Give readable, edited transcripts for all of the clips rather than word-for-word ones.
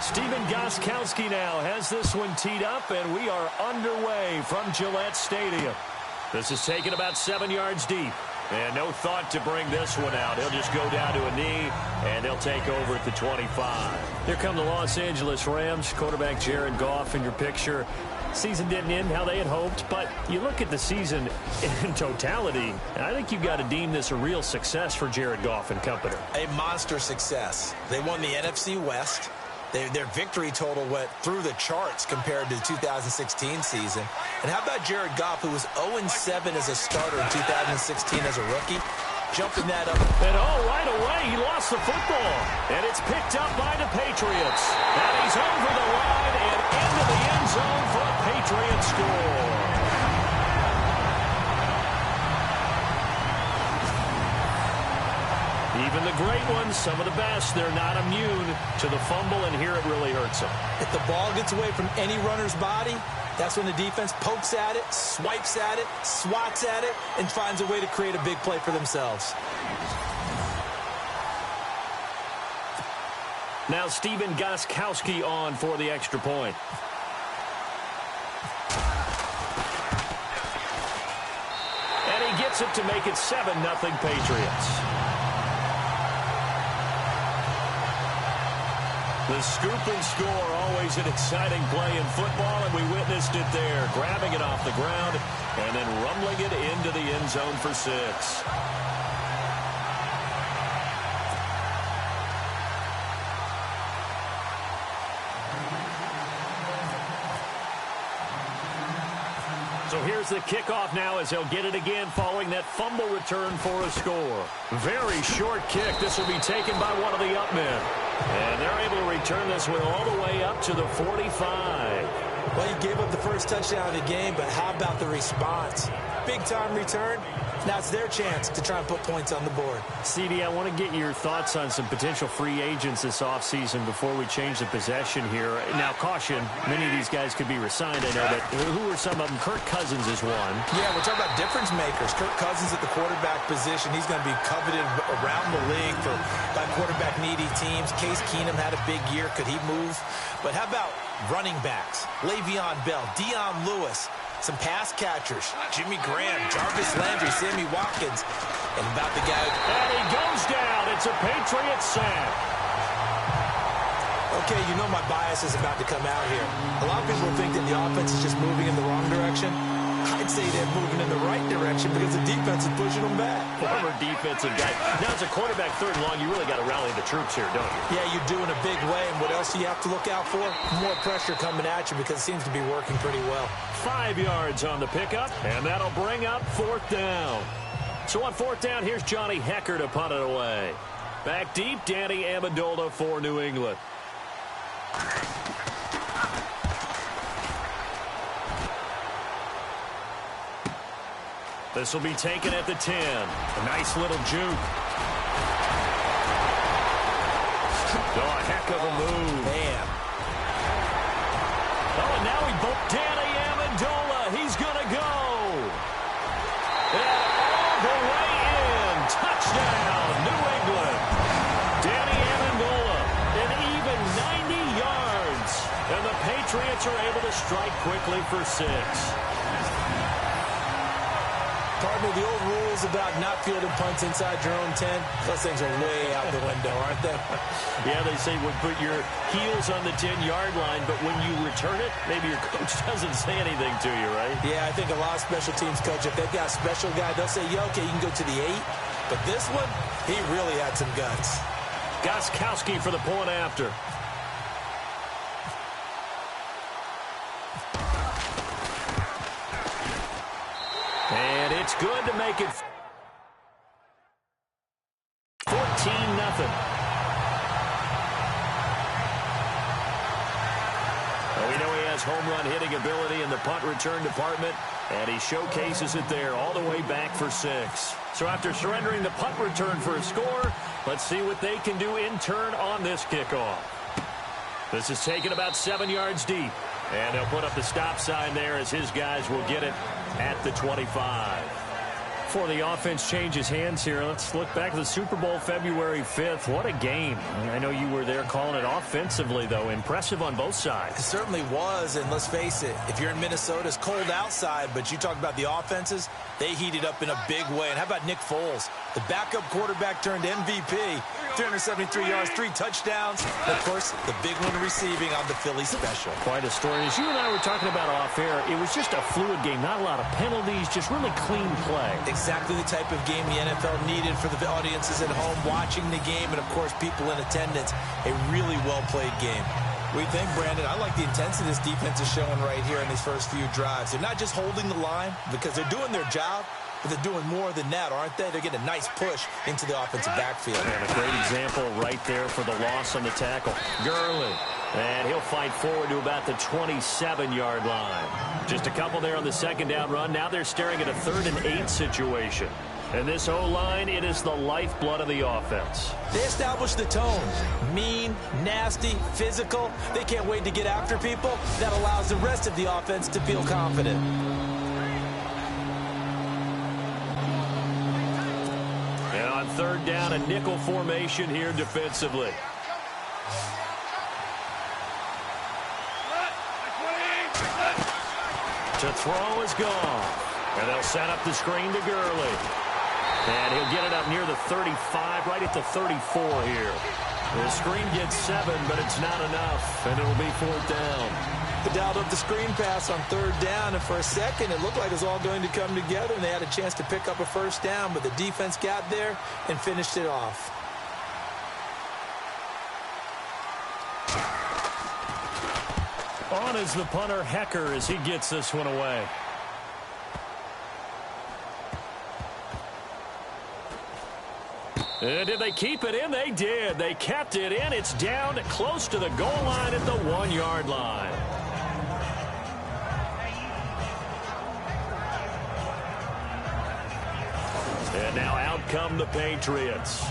Steven Gostkowski now has this one teed up, and we are underway from Gillette Stadium. This is taken about 7 yards deep. And no thought to bring this one out. He'll just go down to a knee, and they'll take over at the 25. Here come the Los Angeles Rams. Quarterback Jared Goff in your picture. Season didn't end how they had hoped, but you look at the season in totality, and I think you've got to deem this a real success for Jared Goff and company. A monster success. They won the NFC West. Their victory total went through the charts compared to the 2016 season. And how about Jared Goff, who was 0-7 as a starter in 2016 as a rookie? Jumping that up. And right away, he lost the football. And it's picked up by the Patriots. And he's over the line and into the end zone for a Patriot score. Even the great ones, some of the best, they're not immune to the fumble, and here it really hurts them. If the ball gets away from any runner's body, that's when the defense pokes at it, swipes at it, swats at it, and finds a way to create a big play for themselves. Now Steven Gostkowski on for the extra point. And he gets it to make it 7-0 Patriots. The scoop and score, always an exciting play in football, and we witnessed it there. Grabbing it off the ground and then rumbling it into the end zone for 6. So here's the kickoff now as they'll get it again following that fumble return for a score. Very short kick. This will be taken by one of the up men. And they're able to return this one all the way up to the 45. Well, you gave up the first touchdown of the game, but how about the response? Big-time return. Now it's their chance to try and put points on the board. CD, I want to get your thoughts on some potential free agents this offseason before we change the possession here. Now, caution, many of these guys could be resigned, I know, but who are some of them? Kirk Cousins is one. Yeah, we're talking about difference makers. Kirk Cousins at the quarterback position. He's going to be coveted around the league by quarterback-needy teams. Case Keenum had a big year. Could he move? But how about running backs? Le'Veon Bell, Dion Lewis. Some pass catchers, Jimmy Graham, Jarvis Landry, Sammy Watkins, and about the guy. And he goes down. It's a Patriot sack. Okay, you know my bias is about to come out here. A lot of people think that the offense is just moving in the wrong direction. I'd say they're moving in the right direction because the defense is pushing them back. Former defensive guy. Now, as a quarterback, 3rd and long, you really got to rally the troops here, don't you? Yeah, you do in a big way. And what else do you have to look out for? More pressure coming at you because it seems to be working pretty well. 5 yards on the pickup, and that'll bring up 4th down. So on 4th down, here's Johnny Hecker to punt it away. Back deep, Danny Amendola for New England. This will be taken at the 10. A nice little juke. Oh, a heck of a move. Man. Oh, and now he bumped Danny Amendola. He's going to go. And all the way in. Touchdown, New England. Danny Amendola, an even 90 yards. And the Patriots are able to strike quickly for 6. Pardon me, the old rules about not fielding punts inside your own 10, those things are way out the window, aren't they? Yeah, they say put your heels on the 10-yard line, but when you return it, maybe your coach doesn't say anything to you, right? Yeah, I think a lot of special teams coach, if they've got a special guy, they'll say, yeah, okay, you can go to the 8. But this one, he really had some guts. Gostkowski for the point after. And it's good to make it 14-0. Well, we know he has home run hitting ability in the punt return department, and he showcases it there all the way back for 6. So after surrendering the punt return for a score, let's see what they can do in turn on this kickoff. This is taken about 7 yards deep. And they'll put up the stop sign there as his guys will get it at the 25. before the offense changes hands here, let's look back at the Super Bowl February 5th. What a game. I know you were there calling it offensively, though. Impressive on both sides. It certainly was, and let's face it, if you're in Minnesota, it's cold outside, but you talk about the offenses, they heated up in a big way. And how about Nick Foles? The backup quarterback turned MVP, 373 yards, 3 touchdowns. And of course, the big one receiving on the Philly special. Quite a story. As you and I were talking about off air, it was just a fluid game, not a lot of penalties, just really clean play. Exactly the type of game the NFL needed for the audiences at home watching the game, and of course people in attendance. A really well-played game. What do you think, Brandon? I like the intensity this defense is showing right here in these first few drives. They're not just holding the line because they're doing their job, but they're doing more than that, aren't they? They're getting a nice push into the offensive backfield. And a great example right there for the loss on the tackle. Gurley. And he'll fight forward to about the 27-yard line. Just a couple there on the second down run. Now they're staring at a 3rd and 8 situation. And this O-line, it is the lifeblood of the offense. They established the tone. Mean, nasty, physical. They can't wait to get after people. That allows the rest of the offense to feel confident. And on 3rd down, a nickel formation here defensively. To throw is gone. And they'll set up the screen to Gurley. And he'll get it up near the 35, right at the 34 here. The screen gets 7, but it's not enough, and it'll be 4th down. They dialed up the screen pass on 3rd down, and for a second it looked like it was all going to come together, and they had a chance to pick up a 1st down, but the defense got there and finished it off. On is the punter, Hecker, as he gets this one away. Did they keep it in? They did. They kept it in. It's down close to the goal line at the 1-yard line. And now out come the Patriots.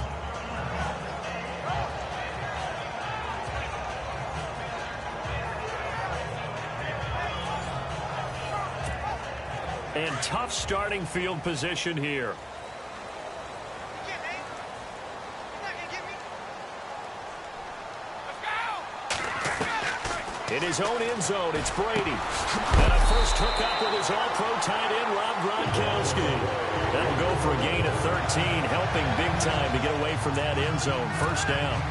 And tough starting field position here. In his own end zone, it's Brady. And a first hookup with his all-pro tight end, Rob Gronkowski. That'll go for a gain of 13, helping big time to get away from that end zone. 1st down.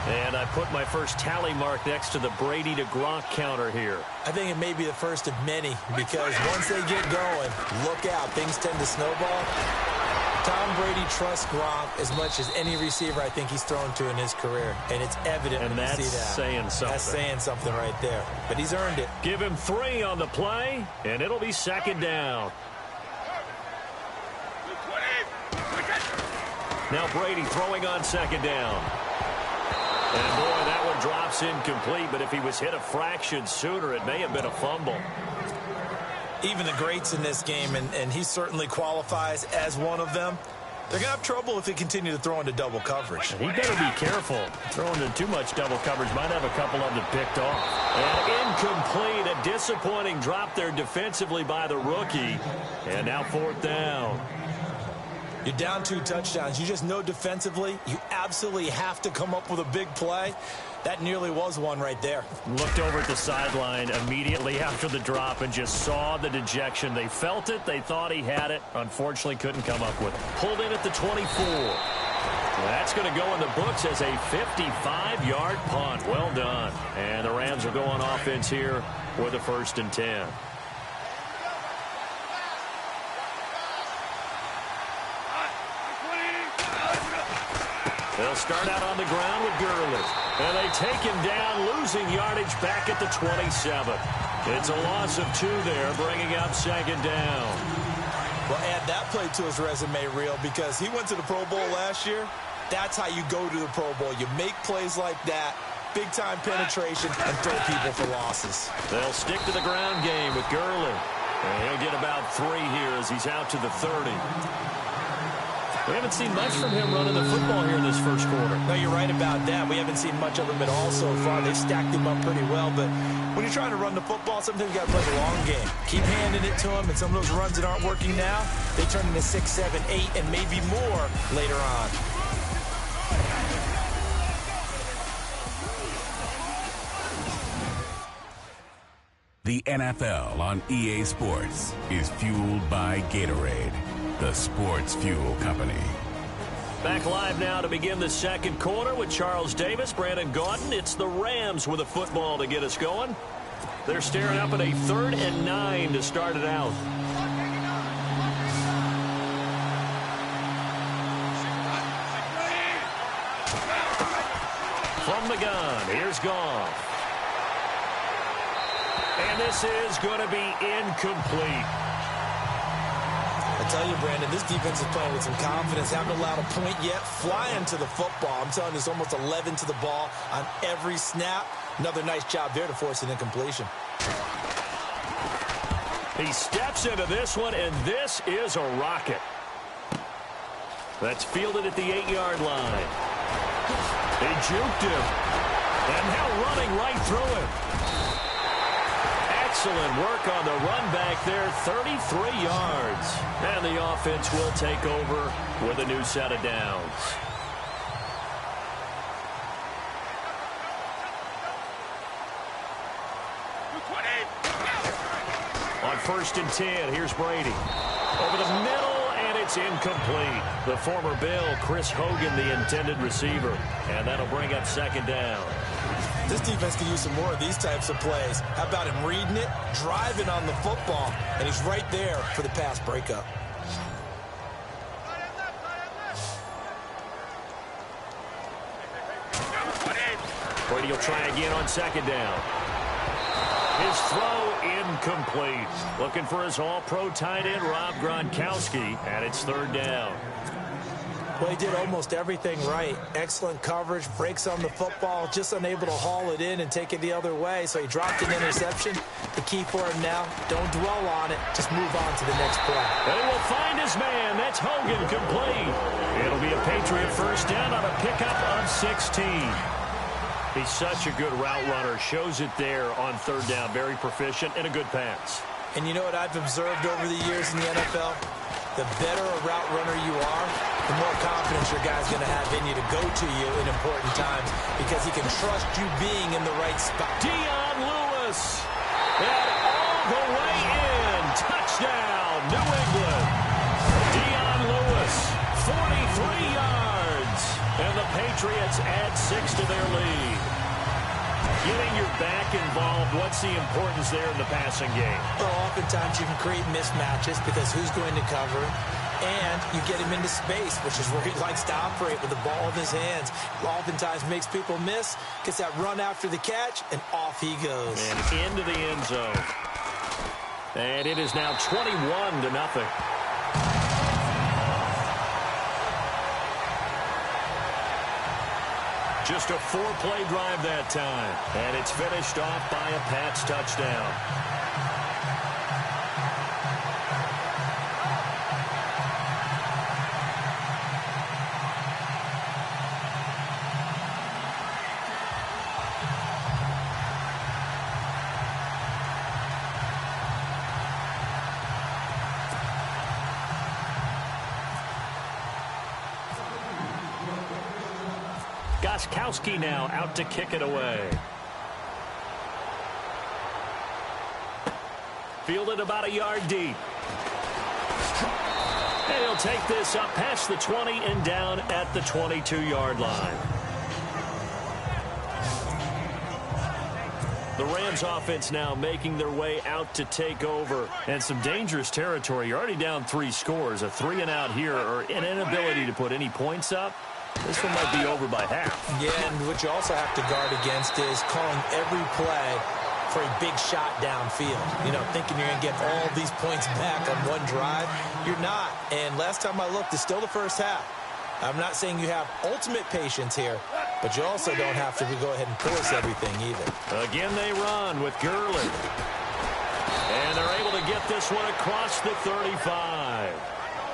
And I put my first tally mark next to the Brady to Gronk counter here. I think it may be the first of many, because once they get going, look out, things tend to snowball. Tom Brady trusts Gronk as much as any receiver I think he's thrown to in his career, and it's evident when you see that. And that's saying something. That's saying something right there, but he's earned it. Give him 3 on the play, and it'll be 2nd down. Now Brady throwing on 2nd down. And boy, that one drops incomplete, but if he was hit a fraction sooner, it may have been a fumble. Even the greats in this game, and he certainly qualifies as one of them, they're going to have trouble if they continue to throw into double coverage. He better be careful. Throwing into too much double coverage might have a couple of them picked off. And incomplete, a disappointing drop there defensively by the rookie. And now 4th down. You're down 2 touchdowns. You just know defensively you absolutely have to come up with a big play. That nearly was one right there. Looked over at the sideline immediately after the drop and just saw the dejection. They felt it. They thought he had it. Unfortunately, couldn't come up with it. Pulled in at the 24. That's going to go in the books as a 55-yard punt. Well done. And the Rams will go on offense here for the 1st and 10. They'll start out on the ground with Gurley. And they take him down, losing yardage back at the 27. It's a loss of 2 there, bringing up 2nd down. Well, add that play to his resume reel, because he went to the Pro Bowl last year. That's how you go to the Pro Bowl. You make plays like that, big-time penetration, and throw people for losses. They'll stick to the ground game with Gurley. And he'll get about 3 here as he's out to the 30. We haven't seen much from him running the football here in this first quarter. No, you're right about that. We haven't seen much of him at all so far. They've stacked him up pretty well, but when you're trying to run the football, sometimes you got to play the long game. Keep handing it to them, and some of those runs that aren't working now, they turn into 6, 7, 8, and maybe more later on. The NFL on EA Sports is fueled by Gatorade, the sports fuel company. Back live now to begin the second quarter with Charles Davis, Brandon Gaudin. It's the Rams with a football to get us going. They're staring up at a 3rd and 9 to start it out. From the gun, here's Goff. And this is going to be incomplete. I tell you, Brandon, this defense is playing with some confidence. Haven't allowed a point yet. Flying to the football. I'm telling you, it's almost 11 to the ball on every snap. Another nice job there to force an incompletion. He steps into this one, and this is a rocket. That's fielded at the 8-yard line. They juked him. And now running right through him. Excellent work on the run back there, 33 yards. And the offense will take over with a new set of downs. On 1st and 10, here's Brady. Over the middle, and it's incomplete. The former Bill, Chris Hogan, the intended receiver. And that'll bring up 2nd down. This defense can use some more of these types of plays. How about him reading it, driving on the football, and he's right there for the pass breakup. Brady will try again on 2nd down. His throw incomplete. Looking for his all-pro tight end, Rob Gronkowski, and it's 3rd down. Well, he did almost everything right. Excellent coverage, breaks on the football, just unable to haul it in and take it the other way, so he dropped an interception. The key for him now, don't dwell on it, just move on to the next play. They will find his man. That's Hogan, complete. It'll be a Patriot 1st down on a pickup of 16. He's such a good route runner. Shows it there on 3rd down. Very proficient and a good pass. And you know what I've observed over the years in the NFL? The better a route runner you are, the more confidence your guy's going to have in you to go to you in important times because he can trust you being in the right spot. Dion Lewis. And all the way in. Touchdown, New England. Dion Lewis, 43 yards. And the Patriots add 6 to their lead. Getting your back involved, what's the importance there in the passing game? Well, oftentimes you can create mismatches because who's going to cover him? And you get him into space, which is where he likes to operate with the ball in his hands. Oftentimes makes people miss, gets that run after the catch, and off he goes. And into the end zone. And it is now 21-0. Just a 4-play drive that time. And it's finished off by a Pats touchdown. Gostkowski now out to kick it away. Fielded about a yard deep. And he'll take this up past the 20 and down at the 22-yard line. The Rams offense now making their way out to take over. And some dangerous territory. You're already down 3 scores. A 3-and-out here or an inability to put any points up. This one might be over by half. Yeah, and what you also have to guard against is calling every play for a big shot downfield. You know, thinking you're going to get all these points back on one drive. You're not. And last time I looked, it's still the first half. I'm not saying you have ultimate patience here, but you also don't have to go ahead and force everything either. Again, they run with Gurley. And they're able to get this one across the 35.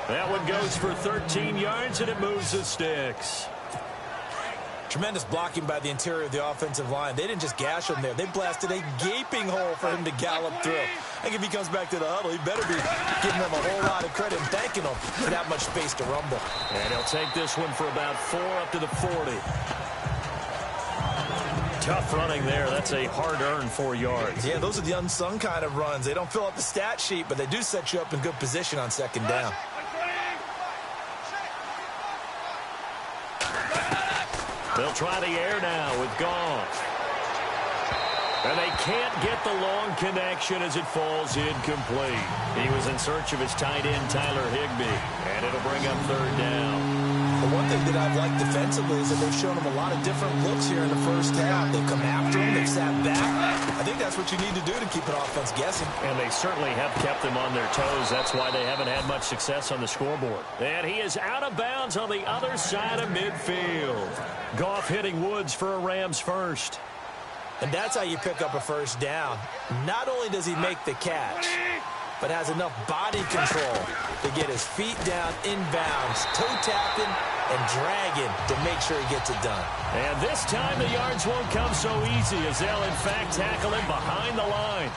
That one goes for 13 yards, and it moves the sticks. Tremendous blocking by the interior of the offensive line. They didn't just gash him there. They blasted a gaping hole for him to gallop through. I think if he comes back to the huddle, he better be giving them a whole lot of credit and thanking them for that much space to rumble. And he'll take this one for about 4 up to the 40. Tough running there. That's a hard-earned 4 yards. Yeah, those are the unsung kind of runs. They don't fill up the stat sheet, but they do set you up in good position on second down. They'll try the air now with Goff. And they can't get the long connection as it falls incomplete. He was in search of his tight end, Tyler Higbee, and it'll bring up third down. The one thing that I've liked defensively is that they've shown him a lot of different looks here in the first half. They've come after him. They've sat back. I think that's what you need to do to keep an offense guessing. And they certainly have kept them on their toes. That's why they haven't had much success on the scoreboard. And he is out of bounds on the other side of midfield. Goff hitting Woods for a Rams first. And that's how you pick up a first down. Not only does he make the catch, but has enough body control to get his feet down inbounds, toe-tapping and dragging to make sure he gets it done. And this time the yards won't come so easy as they'll, in fact, tackle him behind the line.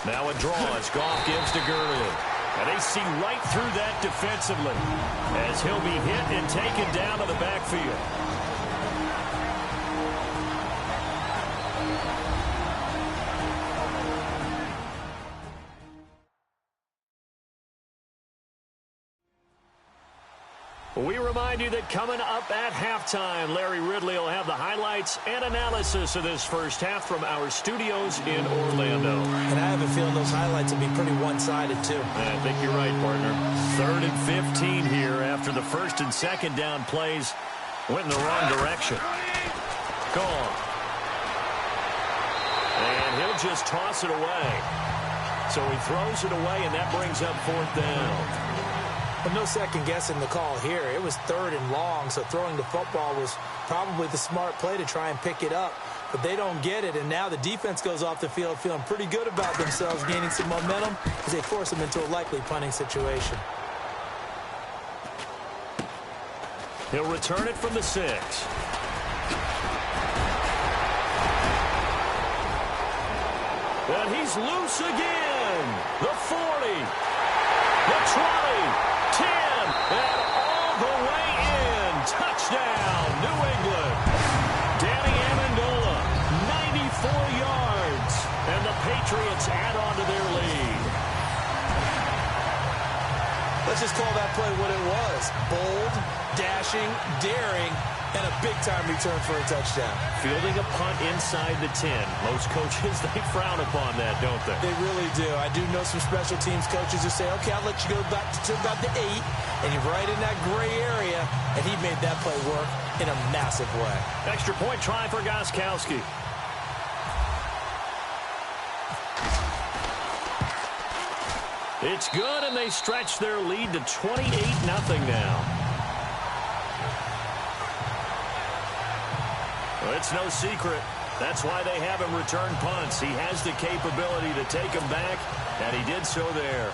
Now a draw as Goff gives to Gurley. And they see right through that defensively as he'll be hit and taken down to the backfield. We remind you that coming up at halftime, Larry Ridley will have the highlights and analysis of this first half from our studios in Orlando. And I have a feeling those highlights will be pretty one-sided, too. I think you're right, partner. 3rd and 15 here after the first and second down plays went in the wrong direction. Gone. And he'll just toss it away. So he throws it away, and that brings up 4th down. But no second-guessing the call here. It was 3rd and long, so throwing the football was probably the smart play to try and pick it up. But they don't get it, and now the defense goes off the field feeling pretty good about themselves, gaining some momentum as they force them into a likely punting situation. He'll return it from the 6. And he's loose again. The 40. The 20. 10, and all the way in. Touchdown, New England. Danny Amendola, 94 yards. And the Patriots add on to their lead. Let's just call that play what it was. Bold, dashing, daring, and a big-time return for a touchdown. Fielding a punt inside the 10. Most coaches, they frown upon that, don't they? They really do. I do know some special teams coaches who say, okay, I'll let you go back to about the 8, and you're right in that gray area, and he made that play work in a massive way. Extra point try for Gostkowski. It's good, and they stretch their lead to 28-0 now. It's no secret. That's why they have him return punts. He has the capability to take them back, and he did so there.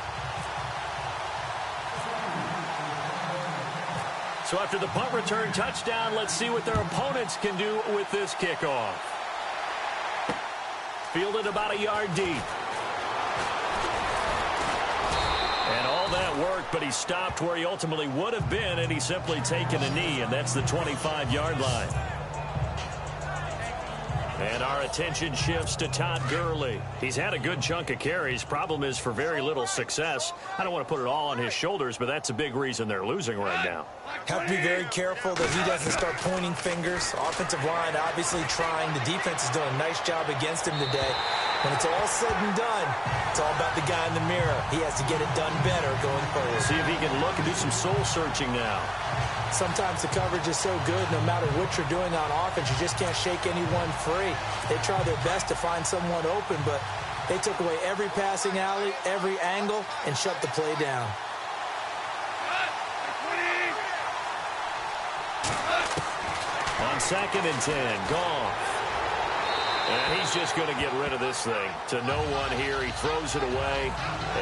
So after the punt return touchdown, let's see what their opponents can do with this kickoff. Fielded about a yard deep. And all that worked, but he stopped where he ultimately would have been, and he's simply taken a knee, and that's the 25-yard line. And our attention shifts to Todd Gurley. He's had a good chunk of carries. Problem is for very little success. I don't want to put it all on his shoulders, but that's a big reason they're losing right now. Have to be very careful that he doesn't start pointing fingers. Offensive line obviously trying. The defense is doing a nice job against him today. When it's all said and done, it's all about the guy in the mirror. He has to get it done better going forward. See if he can look and do some soul searching now. Sometimes the coverage is so good, no matter what you're doing on offense, you just can't shake anyone free. They try their best to find someone open, but they took away every passing alley, every angle, and shut the play down. On 2nd and 10, Goff. And he's just going to get rid of this thing. To no one here. He throws it away,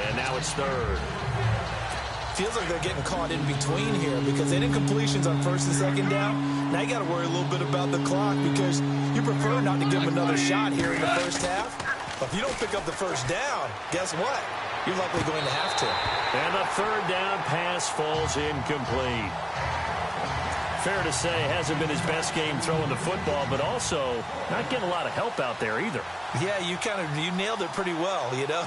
and now it's third. Feels like they're getting caught in between here because they didn't completions on first and second down. Now you got to worry a little bit about the clock because you prefer not to give them another shot here in the first half. But if you don't pick up the first down, guess what? You're likely going to have to. And the third down pass falls incomplete. Fair to say, hasn't been his best game throwing the football, but also not getting a lot of help out there either. Yeah, you nailed it pretty well, you know.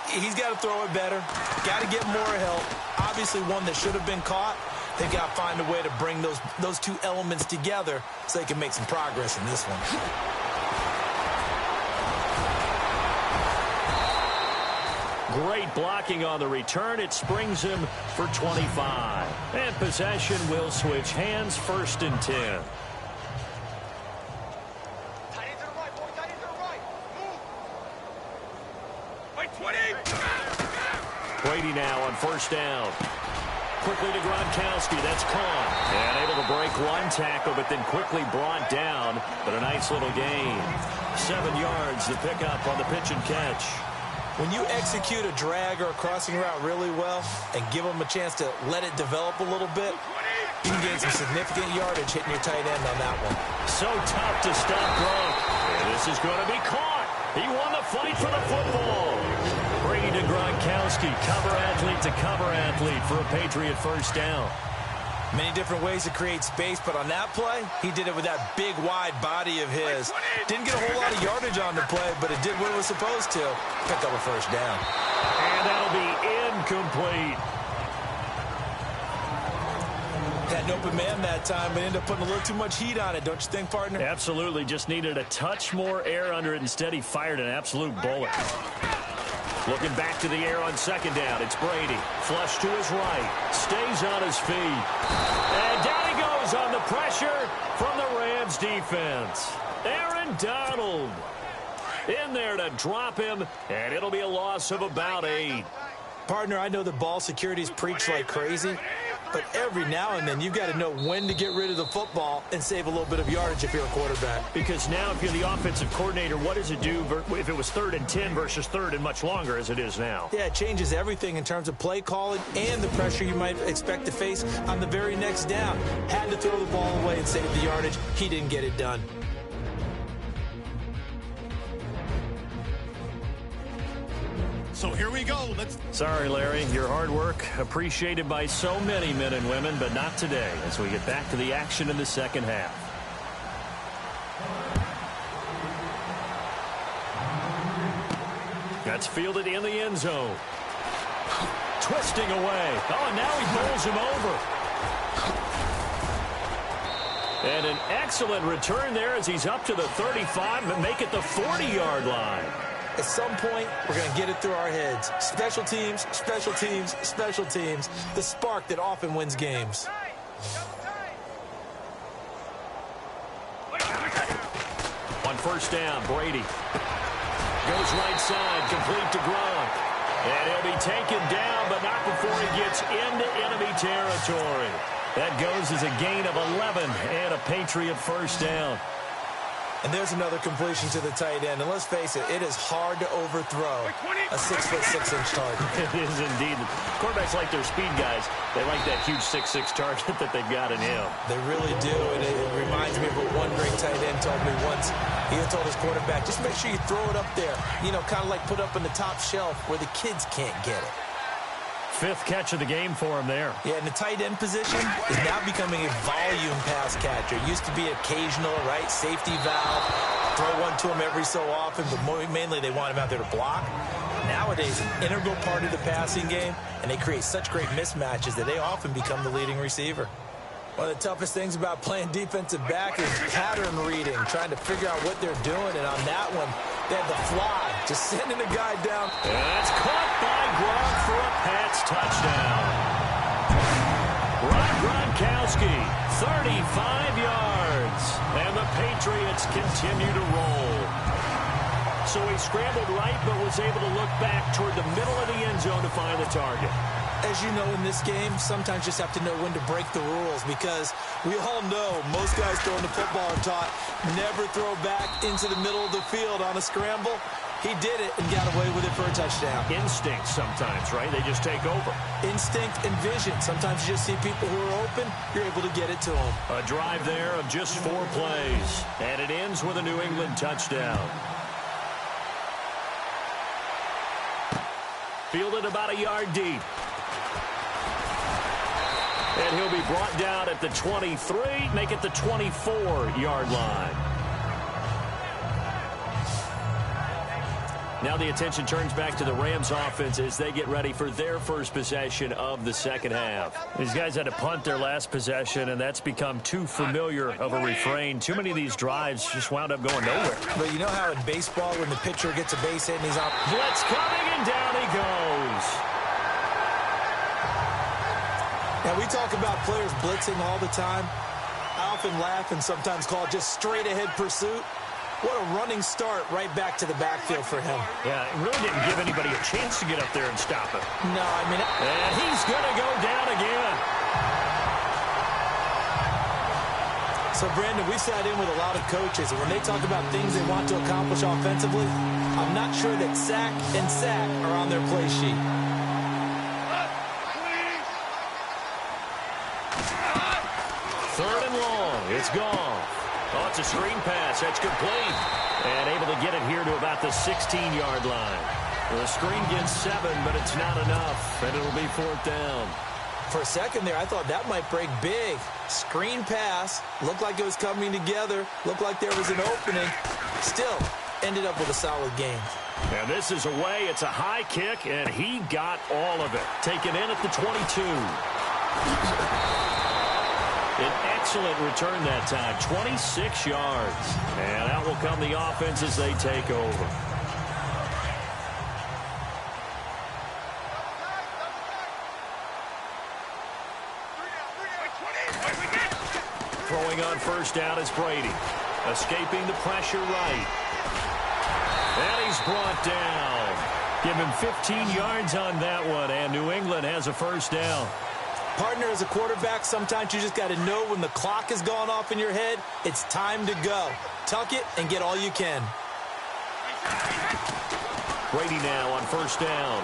He's got to throw it better. Got to get more help. Obviously one that should have been caught. They've got to find a way to bring those two elements together so they can make some progress in this one. Great blocking on the return. It springs him for 25. And possession will switch hands, 1st and 10. Brady now on 1st down. Quickly to Gronkowski. That's caught. And able to break one tackle, but then quickly brought down. But a nice little gain. 7 yards to pick up on the pitch and catch. When you execute a drag or a crossing route really well and give them a chance to let it develop a little bit, you can gain some significant yardage hitting your tight end on that one. So tough to stop Gronk. And this is going to be caught. He won the fight for the football. Brady to Gronkowski, cover athlete to cover athlete for a Patriot 1st down. Many different ways to create space, but on that play, he did it with that big, wide body of his. Didn't get a whole lot of yardage on the play, but it did what it was supposed to. Picked up a 1st down. And that'll be incomplete. Had an open man that time, but ended up putting a little too much heat on it, don't you think, partner? Absolutely. Just needed a touch more air under it. Instead, he fired an absolute bullet. Looking back to the air on 2nd down. It's Brady. Flush to his right. Stays on his feet. And down he goes on the pressure from the Rams defense. Aaron Donald in there to drop him, and it'll be a loss of about 8. Partner, I know the ball security's preached like crazy, but every now and then you've got to know when to get rid of the football and save a little bit of yardage if you're a quarterback. Because now if you're the offensive coordinator, what does it do if it was 3rd and 10 versus 3rd and much longer as it is now? Yeah, it changes everything in terms of play calling and the pressure you might expect to face on the very next down. Had to throw the ball away and save the yardage. He didn't get it done. So here we go. Sorry, Larry. Your hard work appreciated by so many men and women, but not today as we get back to the action in the second half. That's fielded in the end zone. Twisting away. Oh, now he bowls him over. And an excellent return there as he's up to the 35 and make it the 40-yard line. At some point, we're going to get it through our heads. Special teams, special teams, special teams. The spark that often wins games. On 1st down, Brady goes right side, complete to Gronk. And he'll be taken down, but not before he gets into enemy territory. That goes as a gain of 11 and a Patriot 1st down. And there's another completion to the tight end. And let's face it, it is hard to overthrow a 6'6" target. It is indeed. Quarterbacks like their speed guys. They like that huge 6'6" target that they've got in him. They really do. And it reminds me of what one great tight end told me once. He had told his quarterback, just make sure you throw it up there. You know, kind of like put up in the top shelf where the kids can't get it. 5th catch of the game for him there. Yeah, and the tight end position is now becoming a volume pass catcher. Used to be occasional, right? Safety valve. Throw one to him every so often, but mainly they want him out there to block. Nowadays, an integral part of the passing game, and they create such great mismatches that they often become the leading receiver. One of the toughest things about playing defensive back is pattern reading, trying to figure out what they're doing, and on that one, they had the fly, just sending the guy down. And that's caught by Gronk for a Pats touchdown. Gronkowski, 35 yards, and the Patriots continue to roll. So he scrambled right, but was able to look back toward the middle of the end zone to find the target. As you know, in this game, sometimes you just have to know when to break the rules, because we all know most guys throwing the football are taught never throw back into the middle of the field on a scramble. He did it and got away with it for a touchdown. Instinct sometimes, right? They just take over. Instinct and vision. Sometimes you just see people who are open, you're able to get it to them. A drive there of just 4 plays, and it ends with a New England touchdown. Fielded about a yard deep. And he'll be brought down at the 23, make it the 24-yard line. Now the attention turns back to the Rams offense as they get ready for their first possession of the second half. These guys had to punt their last possession, and that's become too familiar of a refrain. Too many of these drives just wound up going nowhere. But you know how in baseball when the pitcher gets a base hit and he's out? Blitz coming, and down he goes. Now, we talk about players blitzing all the time. I often laugh and sometimes call it just straight-ahead pursuit. What a running start right back to the backfield for him. Yeah, it really didn't give anybody a chance to get up there and stop it. No, I mean... And he's going to go down again. So, Brandon, we sat in with a lot of coaches, and when they talk about things they want to accomplish offensively, I'm not sure that sack and sack are on their play sheet. Third and long. It's gone. Oh, it's a screen pass. That's complete. And able to get it here to about the 16-yard line. The screen gets 7, but it's not enough, and it'll be 4th down. For a second there, I thought that might break big. Screen pass. Looked like it was coming together. Looked like there was an opening. Still, ended up with a solid game. And this is away. It's a high kick, and he got all of it. Taken in at the 22. An excellent return that time, 26 yards. And out will come the offense as they take over. Throwing on first down is Brady. Escaping the pressure right. And he's brought down. Give him 15 yards on that one, and New England has a first down. Partner, as a quarterback, sometimes you just got to know when the clock has gone off in your head, it's time to go. Tuck it and get all you can. Brady now on first down.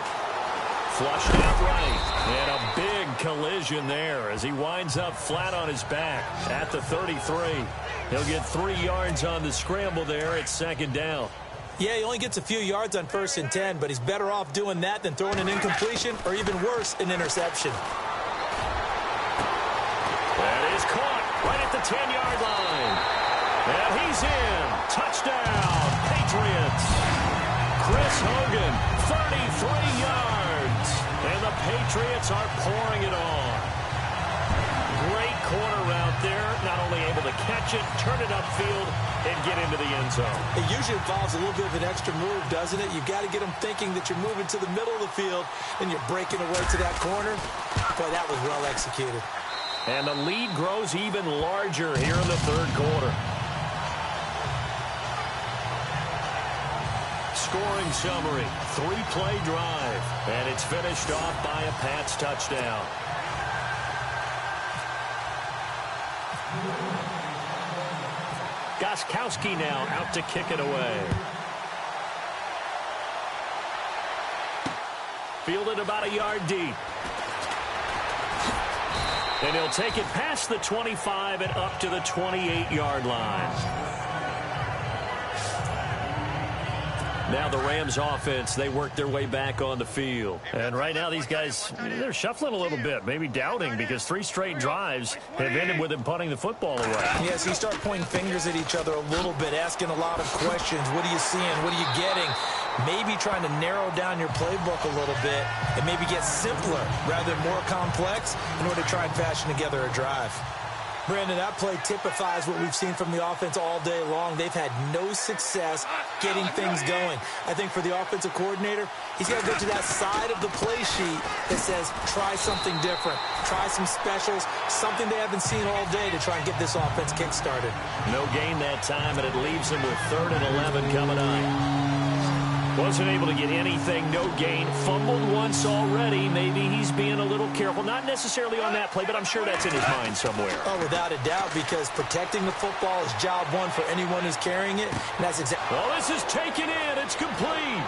Flushed out right. And a big collision there as he winds up flat on his back at the 33. He'll get 3 yards on the scramble there at second down. Yeah, he only gets a few yards on 1st and 10, but he's better off doing that than throwing an incompletion or even worse, an interception. That is caught right at the 10-yard line. And he's in. Touchdown, Patriots. Chris Hogan, 33 yards. And the Patriots are pouring it on. Great corner route there. Not only able to catch it, turn it upfield, and get into the end zone. It usually involves a little bit of an extra move, doesn't it? You've got to get them thinking that you're moving to the middle of the field and you're breaking away to that corner. Boy, that was well executed. And the lead grows even larger here in the third quarter. Scoring summary, 3-play drive, and it's finished off by a Pats touchdown. Gostkowski now out to kick it away. Fielded about a yard deep. And he'll take it past the 25 and up to the 28-yard line. Now the Rams offense, they work their way back on the field. And right now these guys, they're shuffling a little bit, maybe doubting, because 3 straight drives have ended with them punting the football away. Yes, you start pointing fingers at each other a little bit, asking a lot of questions. What are you seeing? What are you getting? Maybe trying to narrow down your playbook a little bit and maybe get simpler rather than more complex in order to try and fashion together a drive. Brandon, that play typifies what we've seen from the offense all day long. They've had no success getting things going. I think for the offensive coordinator, he's got to go to that side of the play sheet that says, try something different, try some specials, something they haven't seen all day to try and get this offense kick-started. No gain that time, and it leaves him with 3rd and 11 coming up. Wasn't able to get anything, no gain. Fumbled once already. Maybe he's being a little careful. Not necessarily on that play, but I'm sure that's in his mind somewhere. Oh, without a doubt, because protecting the football is job one for anyone who's carrying it. And that's exactly. Well, this is taken in. It's complete.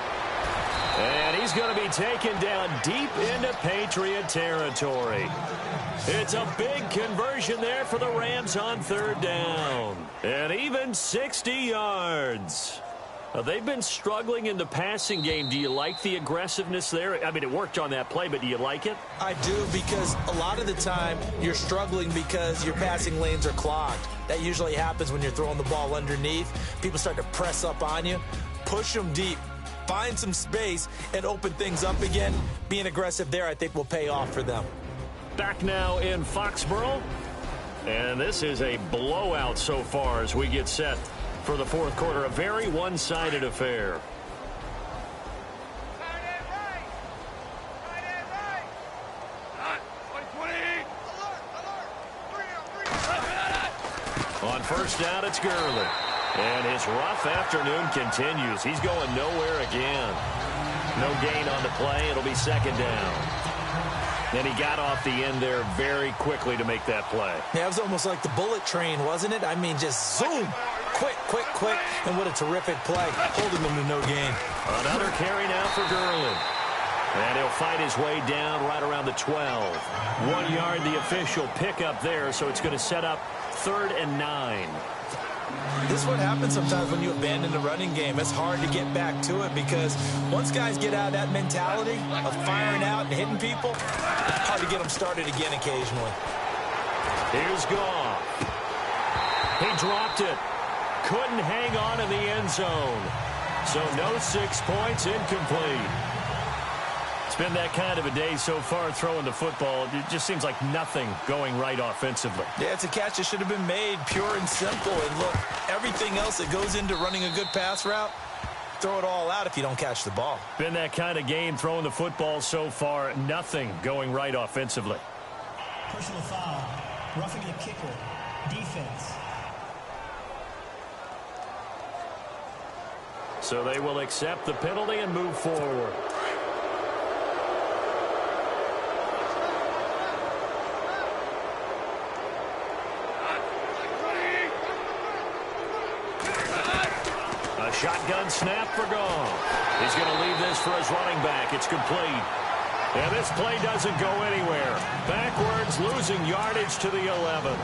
And he's going to be taken down deep into Patriot territory. It's a big conversion there for the Rams on 3rd down. And even 60 yards. They've been struggling in the passing game. Do you like the aggressiveness there? I mean, it worked on that play, but do you like it? I do, because a lot of the time you're struggling because your passing lanes are clogged. That usually happens when you're throwing the ball underneath. People start to press up on you. Push them deep. Find some space and open things up again. Being aggressive there, I think, will pay off for them. Back now in Foxborough. And this is a blowout so far as we get set for the 4th quarter. A very one-sided affair. On 1st down, it's Gurley. And his rough afternoon continues. He's going nowhere again. No gain on the play. It'll be 2nd down. And he got off the end there very quickly to make that play. Yeah, it was almost like the bullet train, wasn't it? I mean, just zoom. Quick, quick, quick. And what a terrific play. Holding them to no gain. Another carry now for Gurley. And he'll fight his way down right around the 12. 1 yard, the official pickup there, so it's going to set up 3rd and 9. This is what happens sometimes when you abandon the running game. It's hard to get back to it because once guys get out of that mentality of firing out and hitting people, hard to get them started again occasionally. Here's Goff. He dropped it. Couldn't hang on in the end zone. So no 6 points, incomplete. It's been that kind of a day so far throwing the football. It just seems like nothing going right offensively. Yeah, it's a catch that should have been made, pure and simple. And look, everything else that goes into running a good pass route, throw it all out if you don't catch the ball. Been that kind of game throwing the football so far. Nothing going right offensively. Personal foul. Roughing the kicker. Defense. So they will accept the penalty and move forward. A shotgun snap for Goff. He's going to leave this for his running back. It's complete. And this play doesn't go anywhere. Backwards, losing yardage to the 11.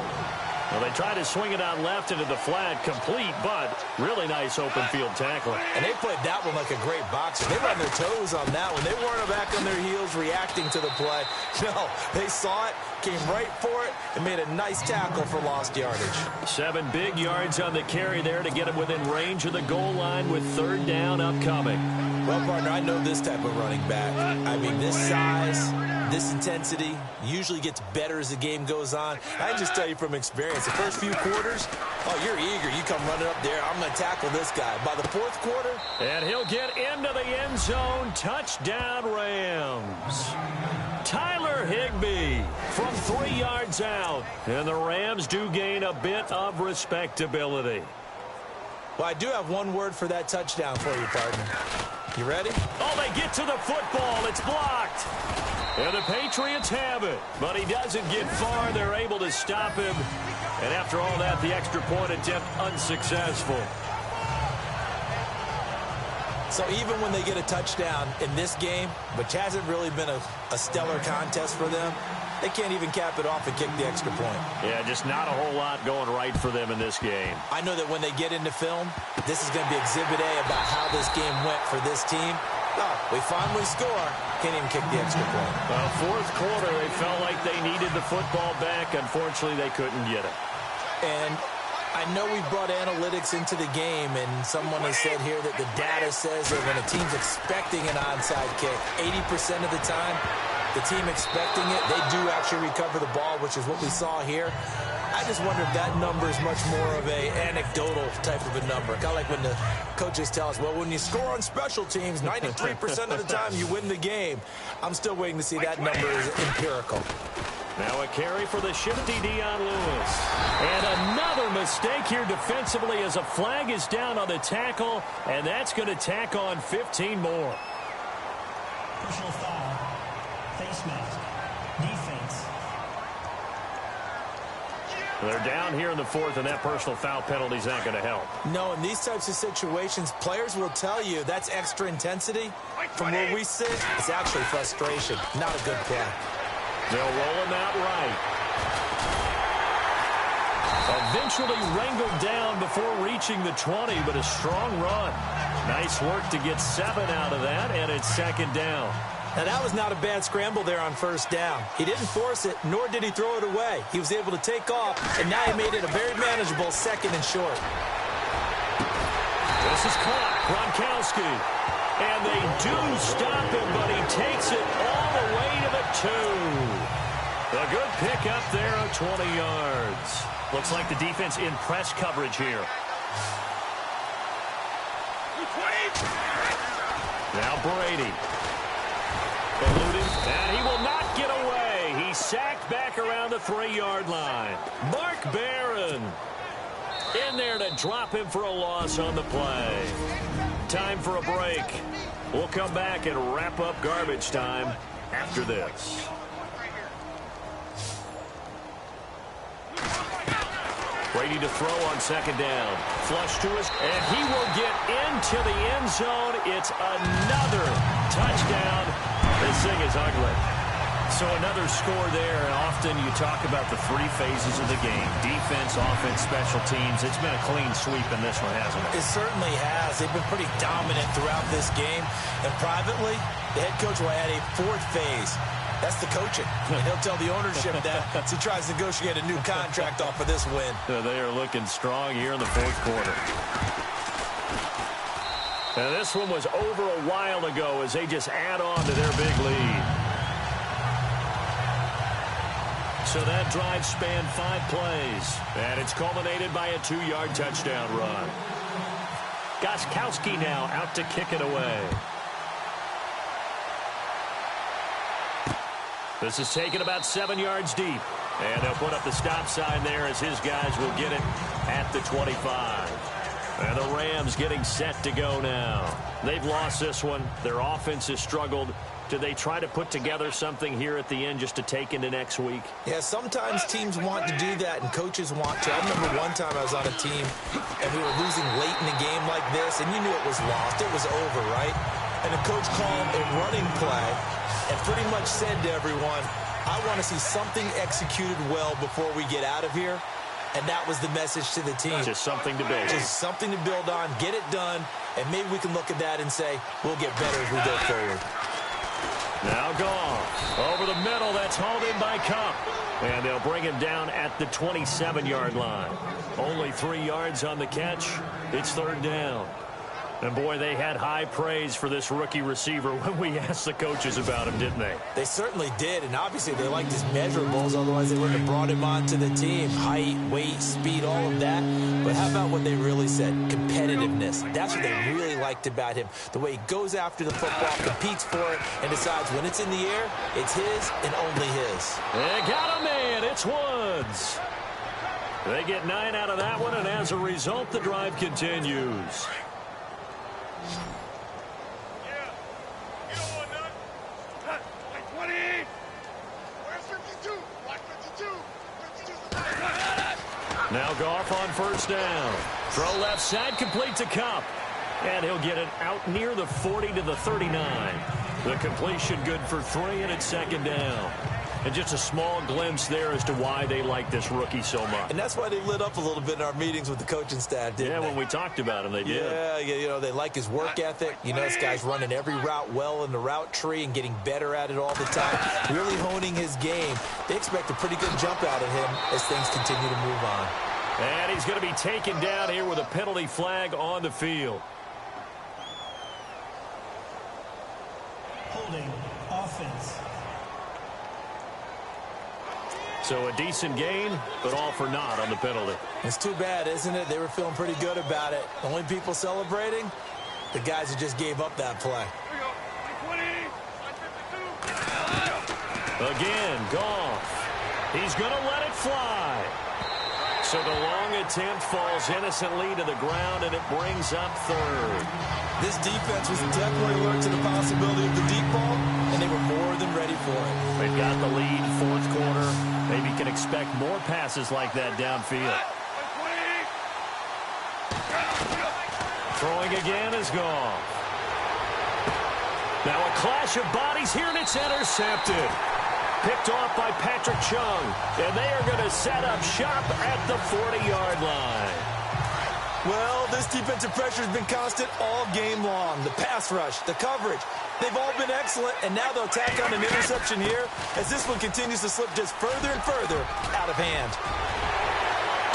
Well, they try to swing it out left into the flat, complete, but really nice open field tackle. And they played that one like a great boxer. They were on their toes on that one. They weren't back on their heels reacting to the play. No, they saw it, came right for it, and made a nice tackle for lost yardage. 7 big yards on the carry there to get him within range of the goal line with 3rd down upcoming. Well, partner, I know this type of running back. I mean, this size, this intensity usually gets better as the game goes on. I can just tell you from experience, the first few quarters, oh, you're eager. You come running up there. I'm going to tackle this guy. By the 4th quarter. And he'll get into the end zone. Touchdown, Rams. Tyler Higbee from 3 yards out. And the Rams do gain a bit of respectability. Well, I do have one word for that touchdown for you, partner. You ready? Oh, they get to the football. It's blocked. And the Patriots have it. But he doesn't get far. They're able to stop him. And after all that, the extra point attempt unsuccessful. So even when they get a touchdown in this game, which hasn't really been a stellar contest for them, they can't even cap it off and kick the extra point. Yeah, just not a whole lot going right for them in this game. I know that when they get into film, this is going to be Exhibit A about how this game went for this team. Oh, we finally score. Can't even kick the extra point. Well, 4th quarter, they felt like they needed the football back. Unfortunately, they couldn't get it. And I know we brought analytics into the game, and someone has said here that the data says that when a team's expecting an onside kick, 80% of the time, the team expecting it, they do actually recover the ball, which is what we saw here. I just wonder if that number is much more of a anecdotal type of a number. Kind of like when the coaches tell us, well, when you score on special teams, 93% of the time you win the game. I'm still waiting to see that number is empirical. Now a carry for the shifty Dion Lewis. And another mistake here defensively as a flag is down on the tackle, and that's going to tack on 15 more. Personal foul. Face mask. Defense. They're down here in the fourth, and that personal foul penalty is not going to help. No, in these types of situations, players will tell you that's extra intensity. From where we sit, it's actually frustration. Not a good play. They'll roll him out right. Eventually wrangled down before reaching the 20, but a strong run. Nice work to get 7 out of that, and it's second down. Now, that was not a bad scramble there on first down. He didn't force it, nor did he throw it away. He was able to take off, and now he made it a very manageable second and short. This is caught. Gronkowski. And they do stop him, but he takes it all the way to the 2. A good pickup there of 20 yards. Looks like the defense in press coverage here. Now Brady. Eluding, and he will not get away. He's sacked back around the 3-yard line. Mark Barron in there to drop him for a loss on the play. Time for a break. We'll come back and wrap up garbage time after this. Brady to throw on second down. Flush to us, and he will get into the end zone. It's another touchdown. This thing is ugly. So another score there, and often you talk about the 3 phases of the game. Defense, offense, special teams. It's been a clean sweep in this one, hasn't it? It certainly has. They've been pretty dominant throughout this game. And privately, the head coach will add a 4th phase. That's the coaching. And he'll tell the ownership that as he tries to negotiate a new contract off of this win. They are looking strong here in the 4th quarter. And this one was over a while ago as they just add on to their big lead. So that drive spanned 5 plays. And it's culminated by a 2-yard touchdown run. Gronkowski now out to kick it away. This is taken about 7 yards deep. And they'll put up the stop sign there as his guys will get it at the 25. And the Rams getting set to go now. They've lost this one. Their offense has struggled. Do they try to put together something here at the end just to take into next week? Yeah, sometimes teams want to do that and coaches want to. I remember one time I was on a team and we were losing late in a game like this, and you knew it was lost. It was over, right? And the coach called a running play and pretty much said to everyone, I want to see something executed well before we get out of here. And that was the message to the team. Just something to build. Just something to build on, get it done, and maybe we can look at that and say, we'll get better as we go forward. Now Goff over the middle. That's hauled in by Cup. And they'll bring him down at the 27-yard line. Only 3 yards on the catch. It's 3rd down. And, boy, they had high praise for this rookie receiver when we asked the coaches about him, didn't they? They certainly did, and obviously they liked his measurables, otherwise they wouldn't have brought him onto the team. Height, weight, speed, all of that. But how about what they really said? Competitiveness. That's what they really liked about him. The way he goes after the football, competes for it, and decides when it's in the air, it's his and only his. They got a man. It's Woods. They get 9 out of that one, and as a result, the drive continues. Now Goff on first down. Throw left side, complete to Cup. And he'll get it out near the 40 to the 39. The completion good for 3, and it's 2nd down. And just a small glimpse there as to why they like this rookie so much. And that's why they lit up a little bit in our meetings with the coaching staff, didn't they? Yeah, when we talked about him, they did. Yeah, you know, they like his work ethic. You know, this guy's running every route well in the route tree and getting better at it all the time, really honing his game. They expect a pretty good jump out of him as things continue to move on. And he's going to be taken down here with a penalty flag on the field. Holding offense. So a decent gain, but all for naught on the penalty. It's too bad, isn't it? They were feeling pretty good about it. The only people celebrating, the guys who just gave up that play. Again, Goff. He's going to let it fly. So the long attempt falls innocently to the ground, and it brings up third. This defense was definitely alert to the possibility of the deep ball, and they were more than ready for it. They've got the lead, fourth quarter. Maybe can expect more passes like that downfield. Throwing again is gone. Now a clash of bodies here, and it's intercepted. Picked off by Patrick Chung, and they are going to set up shop at the 40-yard line. Well, this defensive pressure has been constant all game long. The pass rush, the coverage, they've all been excellent, and now they'll tack on an interception here as this one continues to slip just further and further out of hand.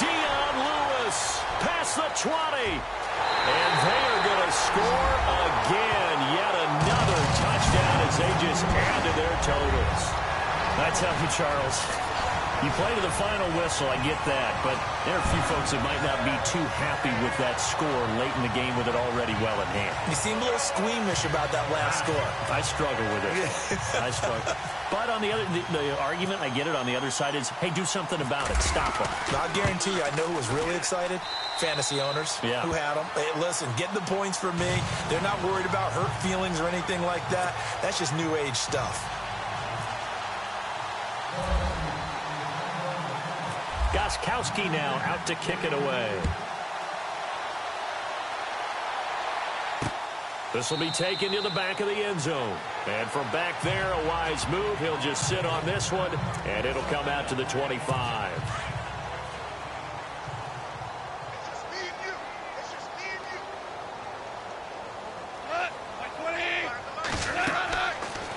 Dion Lewis past the 20, and they are going to score again. Yet another touchdown as they just add to their totals. I tell you, Charles, you play to the final whistle, I get that, but there are a few folks that might not be too happy with that score late in the game with it already well in hand. You seem a little squeamish about that last score. I struggle with it. I struggle. But on the other, the argument, I get it, on the other side is, hey, do something about it. Stop them. I guarantee you, I know who was really excited. Fantasy owners who had them. Hey, listen, get the points for me. They're not worried about hurt feelings or anything like that. That's just new age stuff. Gostkowski now out to kick it away. This will be taken to the back of the end zone. And from back there, a wise move. He'll just sit on this one, and it'll come out to the 25.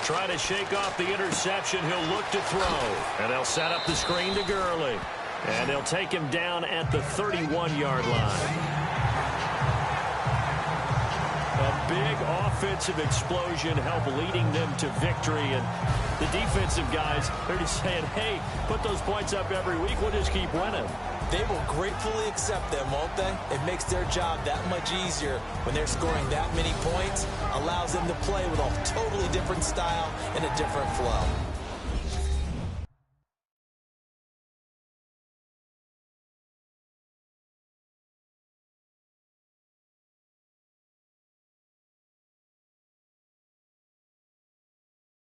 Try to shake off the interception. He'll look to throw. And they'll set up the screen to Gurley. And they'll take him down at the 31-yard line. A big offensive explosion helped leading them to victory. And the defensive guys, they're just saying, hey, put those points up every week. We'll just keep winning. They will gratefully accept them, won't they? It makes their job that much easier when they're scoring that many points. Allows them to play with a totally different style and a different flow.